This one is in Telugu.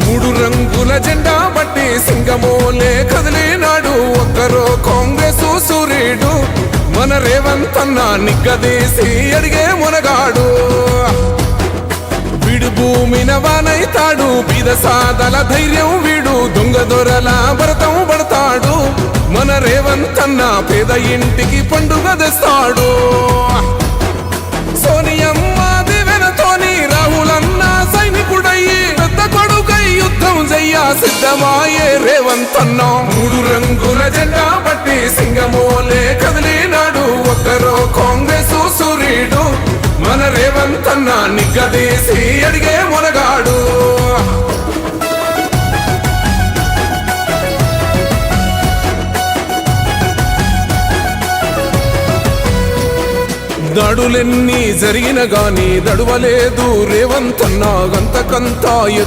మూడు రంగుల జెండా బట్టి సింగమోలే కదిలినాడు ఒక్కరో కాంగ్రెస్ సూర్యుడు మన రేవంత్ అన్న నిగ్గదీసి అడిగే మునగాడు వీడు భూమిన వానైతాడు బీద సాదల ధైర్యం వీడు దొంగ దొరల భరతం పడతాడు మన రేవంత్ అన్న పేద ఇంటికి పండుగ తెస్తాడు సోనియమ్మ దివెనతోని రాహులన్న సైనికుడయ్యి పెద్ద కొడుకై యుద్ధం చెయ్య సిద్ధమాయే రేవంత్ అన్న మూడు రంగుల జెండా బట్టి సింగమోలే కదిలినాడు ఒక్కరో కాంగ్రెస్ సూర్యుడు మన రేవంత్ అన్న నిగ్గదీసి అడిగే మునగాడు దాడులెన్ని జరిగిన గాని దడువలేదు రేవంత్ అన్న గంతకంతా